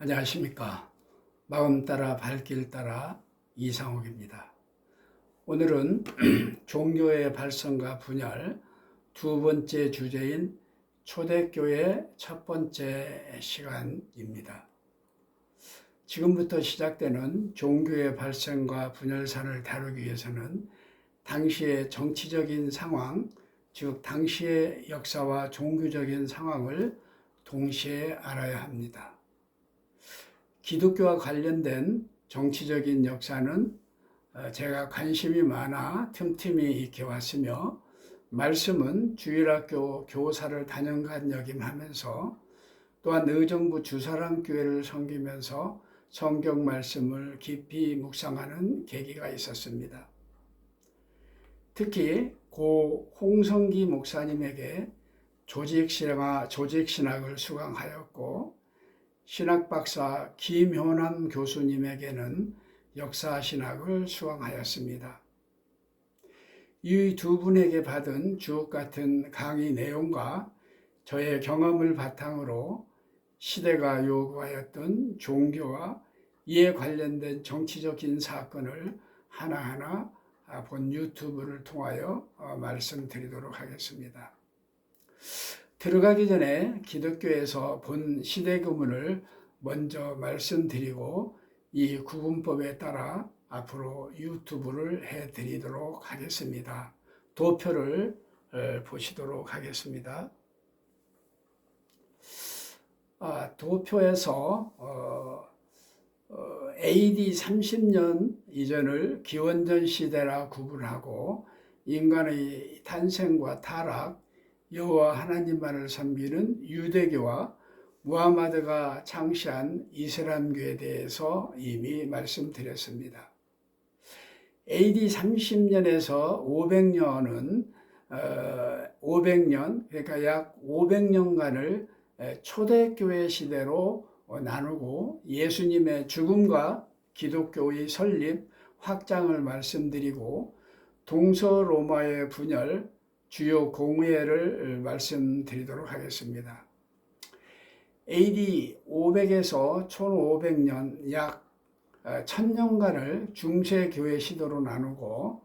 안녕하십니까. 마음 따라 발길 따라 이상옥입니다. 오늘은 종교의 발성과 분열 두 번째 주제인 초대교회 첫 번째 시간입니다. 지금부터 시작되는 종교의 발생과 분열사를 다루기 위해서는 당시의 정치적인 상황, 즉 당시의 역사와 종교적인 상황을 동시에 알아야 합니다. 기독교와 관련된 정치적인 역사는 제가 관심이 많아 틈틈이 익혀왔으며, 말씀은 주일학교 교사를 단연간 역임하면서 또한 의정부 주사랑교회를 섬기면서 성경 말씀을 깊이 묵상하는 계기가 있었습니다. 특히 고 홍성기 목사님에게 조직신학을 수강하였고, 신학박사 김효남 교수님에게는 역사신학을 수강하였습니다. 이 두 분에게 받은 주옥같은 강의 내용과 저의 경험을 바탕으로 시대가 요구하였던 종교와 이에 관련된 정치적인 사건을 하나하나 본 유튜브를 통하여 말씀드리도록 하겠습니다. 들어가기 전에 기독교에서 본 시대구문을 먼저 말씀드리고 이 구분법에 따라 앞으로 유튜브를 해드리도록 하겠습니다. 도표를 보시도록 하겠습니다. 도표에서 AD 30년 이전을 기원전 시대라 구분하고, 인간의 탄생과 타락, 여호와 하나님만을 섬기는 유대교와 무하마드가 창시한 이슬람교에 대해서 이미 말씀드렸습니다. AD 30년에서 500년, 그러니까 약 500년간을 초대교회 시대로 나누고 예수님의 죽음과 기독교의 설립, 확장을 말씀드리고, 동서로마의 분열, 주요 공회를 말씀드리도록 하겠습니다. AD 500에서 1500년 약 1000년간을 중세교회 시대로 나누고,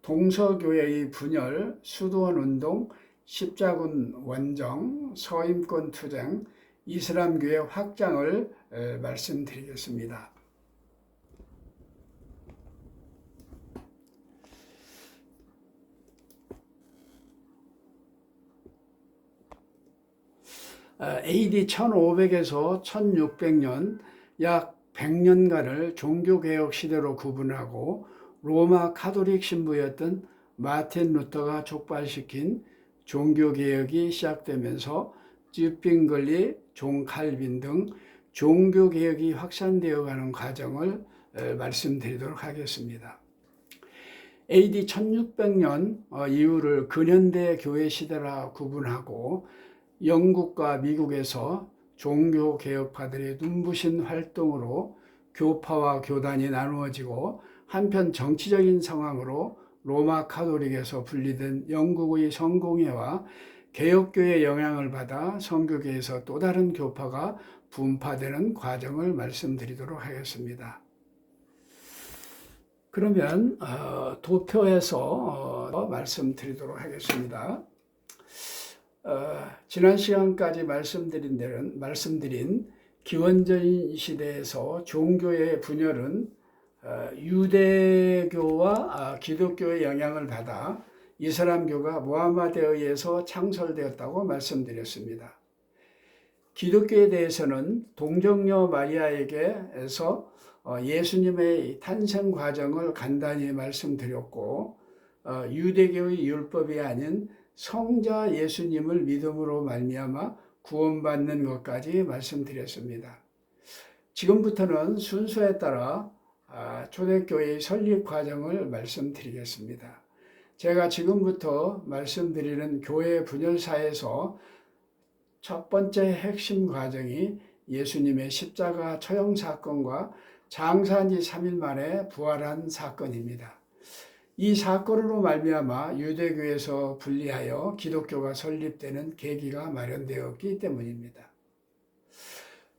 동서교회의 분열, 수도원운동, 십자군 원정, 서임권 투쟁, 이슬람교회 확장을 말씀드리겠습니다. AD 1500에서 1600년 약 100년간을 종교개혁 시대로 구분하고, 로마 카톨릭 신부였던 마틴 루터가 촉발시킨 종교개혁이 시작되면서 쥐핑글리, 존 칼빈 등 종교개혁이 확산되어가는 과정을 말씀드리도록 하겠습니다. AD 1600년 이후를 근현대 교회 시대라 구분하고, 영국과 미국에서 종교개혁파들의 눈부신 활동으로 교파와 교단이 나누어지고, 한편 정치적인 상황으로 로마 카톨릭에서 분리된 영국의 성공회와 개혁교의 영향을 받아 선교계에서 또 다른 교파가 분파되는 과정을 말씀드리도록 하겠습니다. 그러면 도표에서 말씀드리도록 하겠습니다. 지난 시간까지 말씀드린 기원전 시대에서 종교의 분열은 유대교와 기독교의 영향을 받아 이슬람교가 무하마드에 의해서 창설되었다고 말씀드렸습니다. 기독교에 대해서는 동정녀 마리아에게서 예수님의 탄생 과정을 간단히 말씀드렸고, 유대교의 율법이 아닌 성자 예수님을 믿음으로 말미암아 구원받는 것까지 말씀드렸습니다. 지금부터는 순서에 따라 초대교회의 설립 과정을 말씀드리겠습니다. 제가 지금부터 말씀드리는 교회 분열사에서 첫 번째 핵심 과정이 예수님의 십자가 처형 사건과 장사한 지 3일 만에 부활한 사건입니다. 이 사건으로 말미암아 유대교에서 분리하여 기독교가 설립되는 계기가 마련되었기 때문입니다.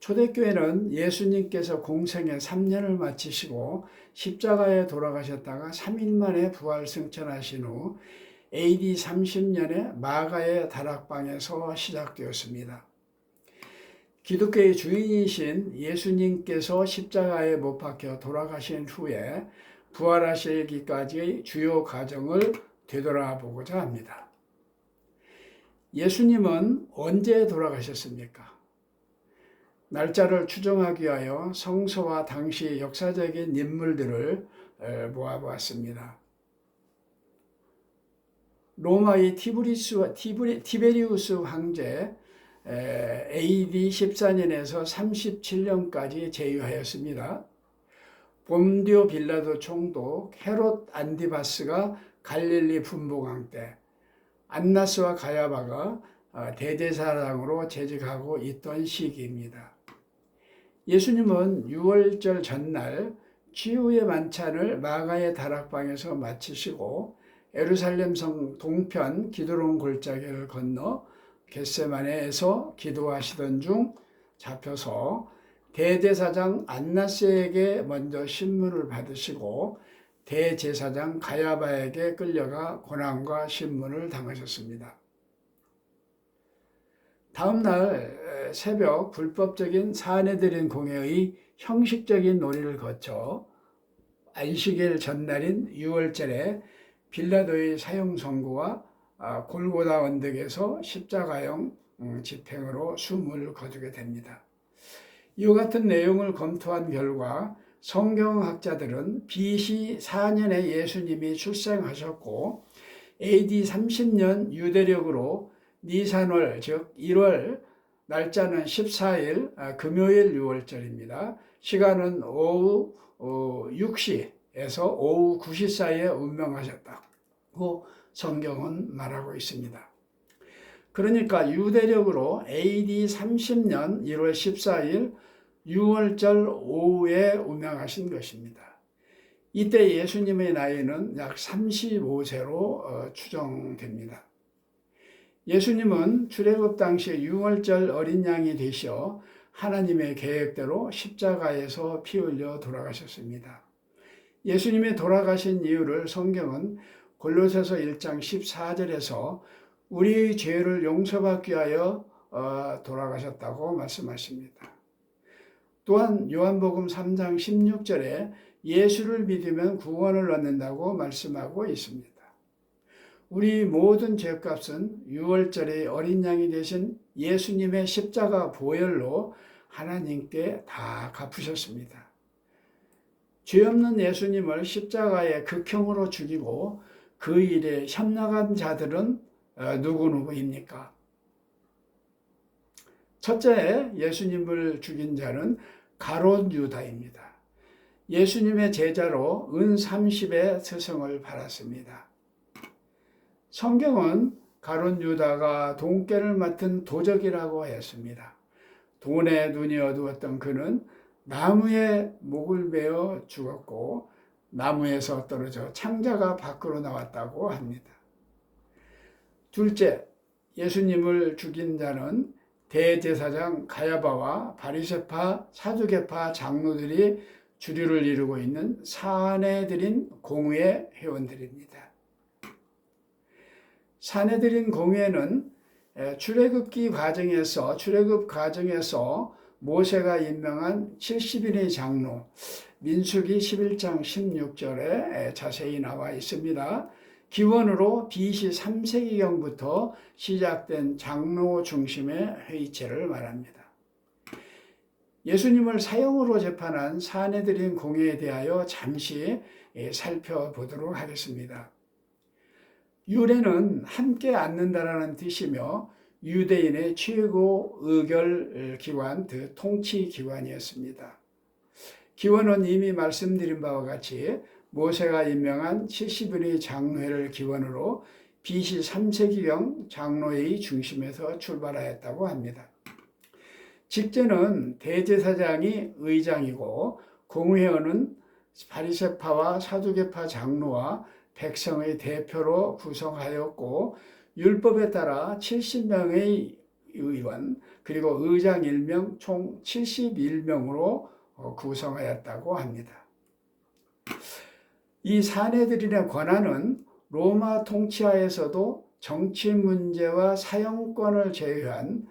초대교회는 예수님께서 공생애 3년을 마치시고 십자가에 돌아가셨다가 3일 만에 부활 승천하신 후 AD 30년에 마가의 다락방에서 시작되었습니다. 기독교의 주인이신 예수님께서 십자가에 못 박혀 돌아가신 후에 부활하시기까지의 주요 과정을 되돌아보고자 합니다. 예수님은 언제 돌아가셨습니까? 날짜를 추정하기 위하여 성서와 당시 역사적인 인물들을 모아보았습니다. 로마의 티베리우스 황제 AD 14년에서 37년까지 재위하였습니다. 본디오 빌라도 총독 헤롯 안디바스가 갈릴리 분봉왕 때 안나스와 가야바가 대제사장으로 재직하고 있던 시기입니다. 예수님은 유월절 전날 치유의 만찬을 마가의 다락방에서 마치시고 예루살렘 성 동편 기드론 골짜기를 건너 겟세마네에서 기도하시던 중 잡혀서 대제사장 안나스에게 먼저 신문을 받으시고 대제사장 가야바에게 끌려가 고난과 신문을 당하셨습니다. 다음 날 새벽 불법적인 사내들인 공회의 형식적인 논의를 거쳐 안식일 전날인 6월절에 빌라도의 사형 선고와 골고다 언덕에서 십자가형 집행으로 숨을 거두게 됩니다. 이와 같은 내용을 검토한 결과 성경학자들은 BC 4년에 예수님이 출생하셨고 AD 30년 유대력으로 니산월 즉 1월 날짜는 14일 금요일 6월절입니다. 시간은 오후 6시에서 오후 9시 사이에 운명하셨다고 성경은 말하고 있습니다. 그러니까 유대력으로 AD 30년 1월 14일 6월절 오후에 운명하신 것입니다. 이때 예수님의 나이는 약 35세로 추정됩니다. 예수님은 출애굽 당시 6월절 어린 양이 되셔 하나님의 계획대로 십자가에서 피 흘려 돌아가셨습니다. 예수님이 돌아가신 이유를 성경은 골로새서 1장 14절에서 우리의 죄를 용서받기 위하여 돌아가셨다고 말씀하십니다. 또한 요한복음 3장 16절에 예수를 믿으면 구원을 얻는다고 말씀하고 있습니다. 우리 모든 죄값은 6월절의 어린 양이 되신 예수님의 십자가 보혈로 하나님께 다 갚으셨습니다. 죄 없는 예수님을 십자가에 극형으로 죽이고 그 일에 협력한 자들은 누구입니까? 첫째, 예수님을 죽인 자는 가롯 유다입니다. 예수님의 제자로 은 30의 스승을 받았습니다. 성경은 가롯 유다가 돈깨를 맡은 도적이라고 했습니다. 돈에 눈이 어두웠던 그는 나무에 목을 베어 죽었고 나무에서 떨어져 창자가 밖으로 나왔다고 합니다. 둘째, 예수님을 죽인 자는 대제사장 가야바와 바리새파, 사두개파 장로들이 주류를 이루고 있는 사내들인 공회 회원들입니다. 사내들인 공회는 출애굽 과정에서 모세가 임명한 70인의 장로, 민수기 11장 16절에 자세히 나와 있습니다. 기원으로 BC 3세기경부터 시작된 장로 중심의 회의체를 말합니다. 예수님을 사형으로 재판한 사내들인 공회에 대하여 잠시 살펴보도록 하겠습니다. 유래는 함께 앉는다라는 뜻이며 유대인의 최고 의결 기관, 통치 기관이었습니다. 기원은 이미 말씀드린 바와 같이 모세가 임명한 70인의 장로회를 기원으로 BC 3세기경 장로회의 중심에서 출발하였다고 합니다. 직제는 대제사장이 의장이고 공회원은 바리새파와 사두개파 장로와 백성의 대표로 구성하였고 율법에 따라 70명의 의원, 그리고 의장 1명 총 71명으로 구성하였다고 합니다. 이 사내들인의 권한은 로마 통치하에서도 정치 문제와 사형권을 제외한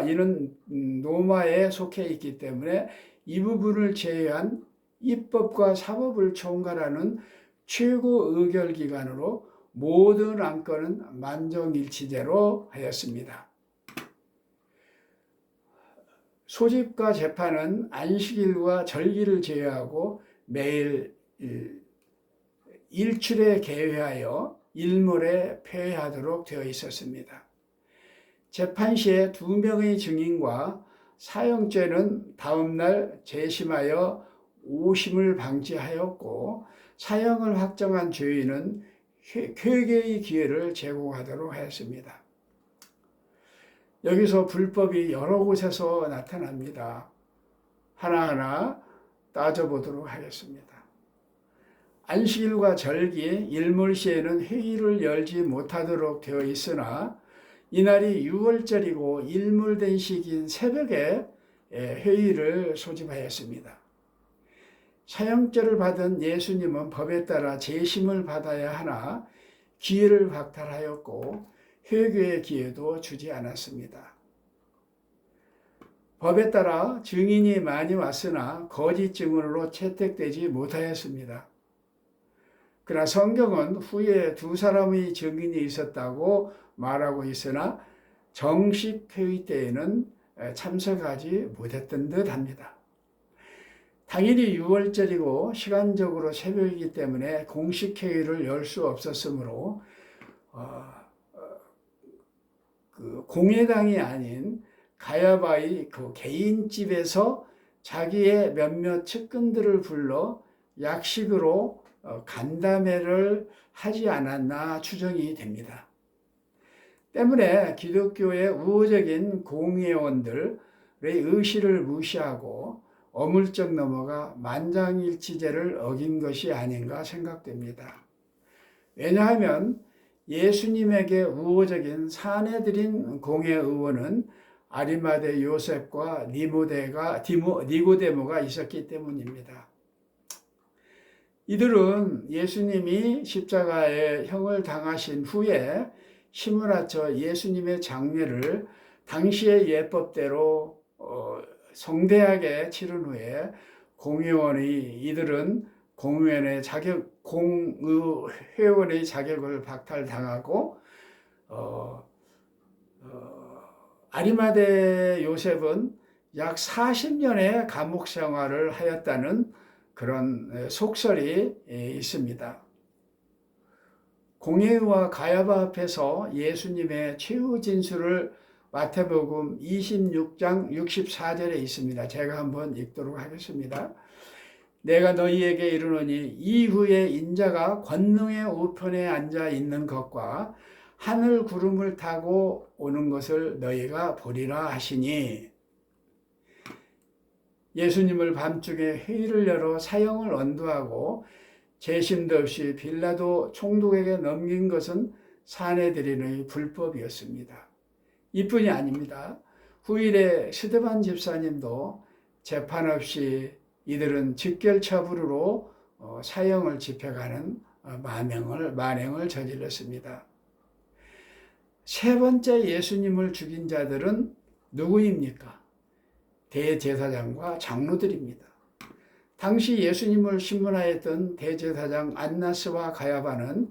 이는 로마에 속해 있기 때문에 이 부분을 제외한 입법과 사법을 총괄하는 최고 의결기관으로 모든 안건은 만정일치제로 하였습니다. 소집과 재판은 안식일과 절기를 제외하고 매일 일출에 개회하여 일몰에 폐회하도록 되어 있었습니다. 재판 시에 2명의 증인과 사형죄는 다음날 재심하여 오심을 방지하였고, 사형을 확정한 죄인은 회개의 기회를 제공하도록 하였습니다. 여기서 불법이 여러 곳에서 나타납니다. 하나하나 따져보도록 하겠습니다. 안식일과 절기, 일몰시에는 회의를 열지 못하도록 되어 있으나 이날이 유월절이고 일몰된 시기인 새벽에 회의를 소집하였습니다. 사형죄를 받은 예수님은 법에 따라 재심을 받아야 하나 기회를 박탈하였고 회개의 기회도 주지 않았습니다. 법에 따라 증인이 많이 왔으나 거짓 증언으로 채택되지 못하였습니다. 그러나 성경은 후에 2사람의 증인이 있었다고 말하고 있으나 정식 회의 때에는 참석하지 못했던 듯 합니다. 당일이 유월절이고 시간적으로 새벽이기 때문에 공식 회의를 열 수 없었으므로 그 공회당이 아닌 가야바의 그 개인집에서 자기의 몇몇 측근들을 불러 약식으로 간담회를 하지 않았나 추정이 됩니다. 때문에 기독교의 우호적인 공회원들의 의시를 무시하고 어물쩍 넘어가 만장일치제를 어긴 것이 아닌가 생각됩니다. 왜냐하면 예수님에게 우호적인 사내들인 공회의원은 아리마대 요셉과 니고데모가 있었기 때문입니다. 이들은 예수님이 십자가에 형을 당하신 후에 힘을 합쳐 예수님의 장례를 당시의 예법대로 성대하게 치른 후에 이들은 공회원의 자격을 박탈당하고 아리마대 요셉은 약 40년의 감옥 생활을 하였다는 그런 속설이 있습니다. 공회의와 가야바 앞에서 예수님의 최후 진술을 마태복음 26장 64절에 있습니다. 제가 한번 읽도록 하겠습니다. 내가 너희에게 이르노니 이후에 인자가 권능의 우편에 앉아 있는 것과 하늘 구름을 타고 오는 것을 너희가 보리라 하시니, 예수님을 밤중에 회의를 열어 사형을 언도하고 재심도 없이 빌라도 총독에게 넘긴 것은 사내들인의 불법이었습니다. 이뿐이 아닙니다. 후일에 스데반 집사님도 재판 없이 이들은 직결처분으로 사형을 집행하는 만행을 저질렀습니다. 세 번째 예수님을 죽인 자들은 누구입니까? 대제사장과 장로들입니다. 당시 예수님을 신문하였던 대제사장 안나스와 가야바는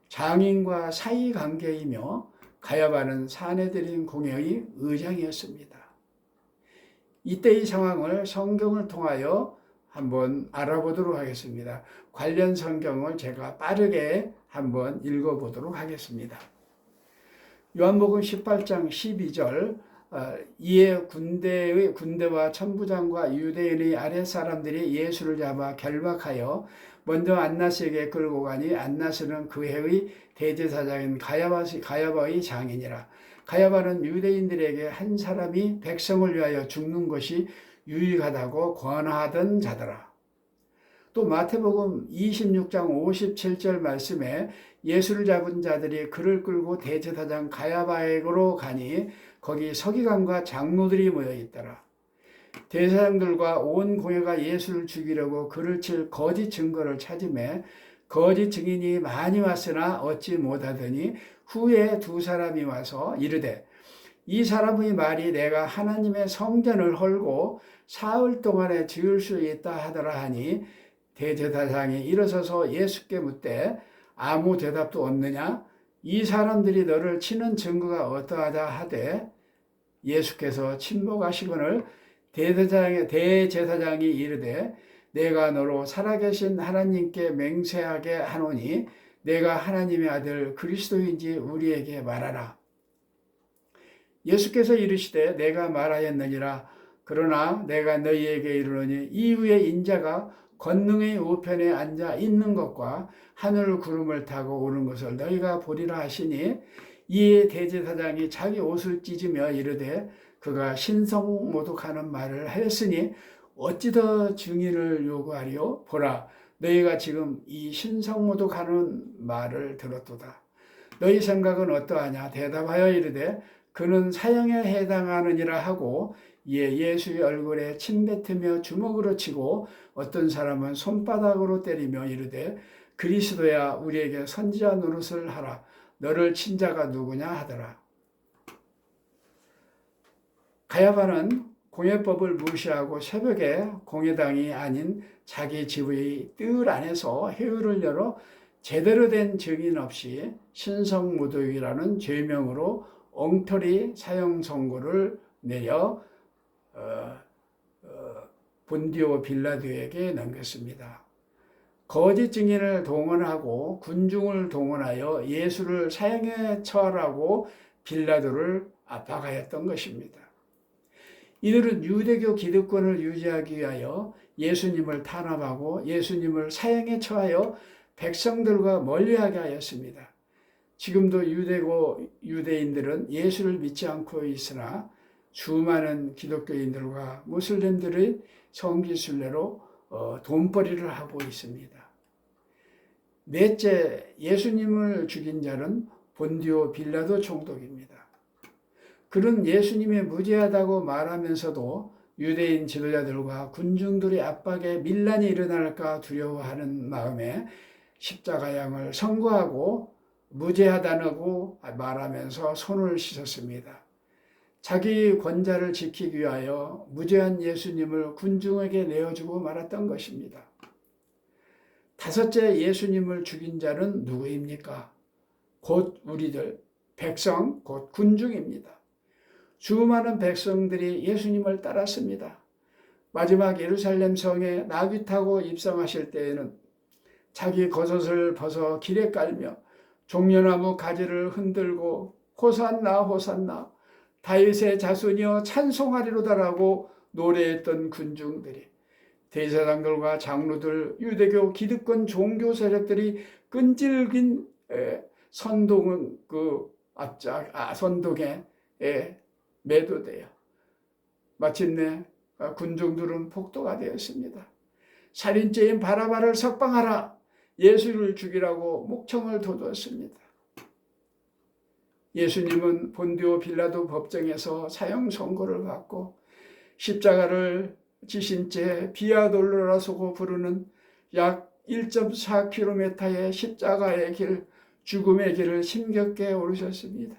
장인과 사이관계이며 가야바는 사내들인 공회의 의장이었습니다. 이때의 상황을 성경을 통하여 한번 알아보도록 하겠습니다. 관련 성경을 제가 빠르게 한번 읽어보도록 하겠습니다. 요한복음 18장 12절, 이에 군대와 천부장과 유대인의 아랫사람들이 예수를 잡아 결박하여 먼저 안나스에게 끌고 가니, 안나스는 그 해의 대제사장인 가야바의 장인이라. 가야바는 유대인들에게 한 사람이 백성을 위하여 죽는 것이 유익하다고 권하던 자더라. 또 마태복음 26장 57절 말씀에 예수를 잡은 자들이 그를 끌고 대제사장 가야바에게로 가니, 거기 서기관과 장로들이 모여 있더라. 대제사장들과 온 공회가 예수를 죽이려고 그를 칠 거짓 증거를 찾으매 거짓 증인이 많이 왔으나 얻지 못하더니 후에 두 사람이 와서 이르되 이 사람의 말이 내가 하나님의 성전을 헐고 사흘 동안에 지을 수 있다 하더라 하니 대제사장이 일어서서 예수께 묻되 아무 대답도 없느냐? 이 사람들이 너를 치는 증거가 어떠하다 하되 예수께서 침묵하시거늘 대제사장이 이르되 내가 너로 살아계신 하나님께 맹세하게 하노니 내가 하나님의 아들 그리스도인지 우리에게 말하라. 예수께서 이르시되 내가 말하였느니라. 그러나 내가 너희에게 이르노니 이후에 인자가 권능의 우편에 앉아 있는 것과 하늘 구름을 타고 오는 것을 너희가 보리라 하시니 이에 대제사장이 자기 옷을 찢으며 이르되 그가 신성모독하는 말을 하였으니 어찌 더 증인을 요구하리요? 보라, 너희가 지금 이 신성모독하는 말을 들었도다. 너희 생각은 어떠하냐? 대답하여 이르되 그는 사형에 해당하느니라 하고 이에 예수의 얼굴에 침 뱉으며 주먹으로 치고 어떤 사람은 손바닥으로 때리며 이르되 그리스도야 우리에게 선지자 노릇을 하라. 너를 친 자가 누구냐 하더라. 가야바는 공회법을 무시하고 새벽에 공회당이 아닌 자기 집의 뜰 안에서 회의를 열어 제대로 된 증인 없이 신성모독이라는 죄명으로 엉터리 사형 선고를 내려 본디오 빌라도에게 넘겼습니다. 거짓 증인을 동원하고 군중을 동원하여 예수를 사형에 처하라고 빌라도를 압박하였던 것입니다. 이들은 유대교 기득권을 유지하기 위하여 예수님을 탄압하고 예수님을 사형에 처하여 백성들과 멀리하게 하였습니다. 지금도 유대인들은 예수를 믿지 않고 있으나 수많은 기독교인들과 무슬림들의 성지순례로 돈벌이를 하고 있습니다. 넷째, 예수님을 죽인 자는 본디오 빌라도 총독입니다. 그는 예수님이 무죄하다고 말하면서도 유대인 지도자들과 군중들의 압박에 밀란이 일어날까 두려워하는 마음에 십자가형을 선고하고 무죄하다고 말하면서 손을 씻었습니다. 자기 권자를 지키기 위하여 무죄한 예수님을 군중에게 내어주고 말았던 것입니다. 다섯째, 예수님을 죽인 자는 누구입니까? 곧 우리들, 백성, 곧 군중입니다. 수많은 백성들이 예수님을 따랐습니다. 마지막 예루살렘 성에 나귀 타고 입성하실 때에는 자기 겉옷을 벗어 길에 깔며 종려나무 가지를 흔들고 호산나 호산나 다윗의 자손이여 찬송하리로다라고 노래했던 군중들이 대제사장들과 장로들 유대교 기득권 종교 세력들이 끈질긴 선동은 선동에 매도되어 마침내 군중들은 폭도가 되었습니다. 살인죄인 바라바를 석방하라. 예수를 죽이라고 목청을 돋웠습니다. 예수님은 본디오 빌라도 법정에서 사형 선고를 받고 십자가를 지신 채 비아 돌로라소고 부르는 약 1.4km의 십자가의 길, 죽음의 길을 힘겹게 오르셨습니다.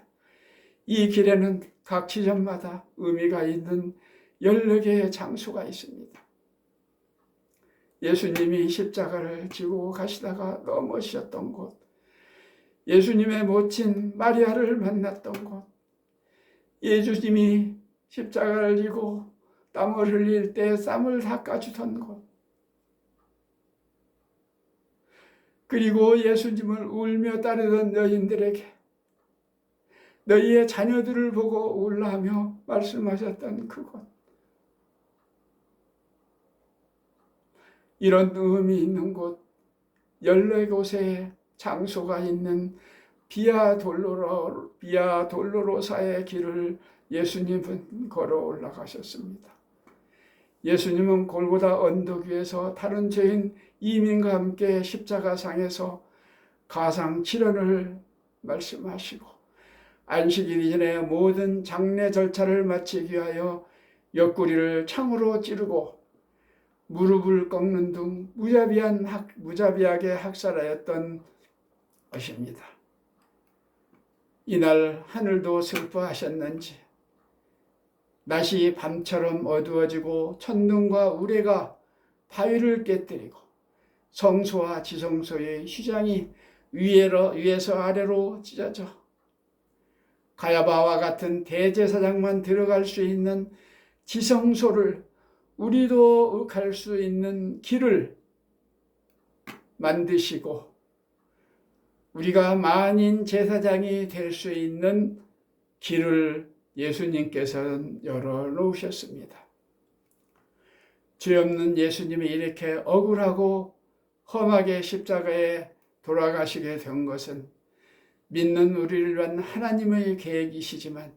이 길에는 각 지점마다 의미가 있는 14개의 장소가 있습니다. 예수님이 십자가를 지고 가시다가 넘어지셨던 곳, 예수님의 모친 마리아를 만났던 곳, 예수님이 십자가를 지고 땀을 흘릴 때 땀을 닦아주던 곳, 그리고 예수님을 울며 따르던 여인들에게 너희의 자녀들을 보고 울라며 말씀하셨던 그곳, 이런 의미 있는 곳 14곳의 장소가 있는 비아 돌로로사의 길을 예수님은 걸어 올라가셨습니다. 예수님은 골고다 언덕 위에서 다른 죄인 이민과 함께 십자가상에서 가상 7원을 말씀하시고 안식일 이전에 모든 장례 절차를 마치기 위하여 옆구리를 창으로 찌르고 무릎을 꺾는 등 무자비하게 학살하였던 것입니다. 이날 하늘도 슬퍼하셨는지 낮이 밤처럼 어두워지고 천둥과 우레가 바위를 깨뜨리고 성소와 지성소의 휘장이 위에서 아래로 찢어져 가야바와 같은 대제사장만 들어갈 수 있는 지성소를 우리도 갈 수 있는 길을 만드시고 우리가 만인 제사장이 될 수 있는 길을 예수님께서는 열어놓으셨습니다. 죄 없는 예수님이 이렇게 억울하고 험하게 십자가에 돌아가시게 된 것은 믿는 우리를 위한 하나님의 계획이시지만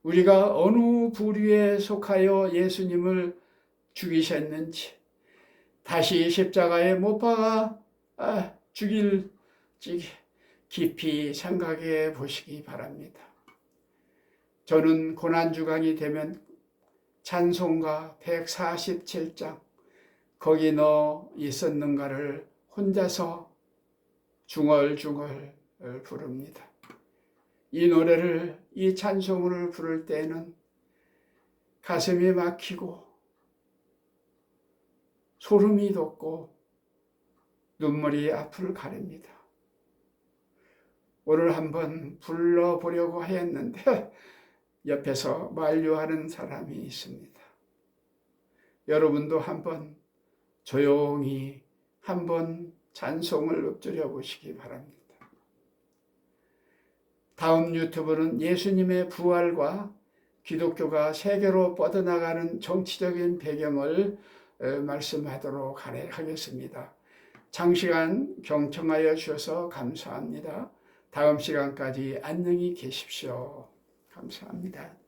우리가 어느 부류에 속하여 예수님을 죽이셨는지 다시 십자가에 못 박아 죽일지 깊이 생각해 보시기 바랍니다. 저는 고난주간이 되면 찬송가 147장 거기 너 있었는가를 혼자서 중얼중얼 부릅니다. 이 노래를, 이 찬송을 부를 때는 가슴이 막히고 소름이 돋고 눈물이 앞을 가립니다. 오늘 한번 불러보려고 하였는데 옆에서 만류하는 사람이 있습니다. 여러분도 한번 조용히 한번 찬송을 읊조려 보시기 바랍니다. 다음 유튜브는 예수님의 부활과 기독교가 세계로 뻗어나가는 정치적인 배경을 말씀하도록 하겠습니다. 장시간 경청하여 주셔서 감사합니다. 다음 시간까지 안녕히 계십시오. 감사합니다.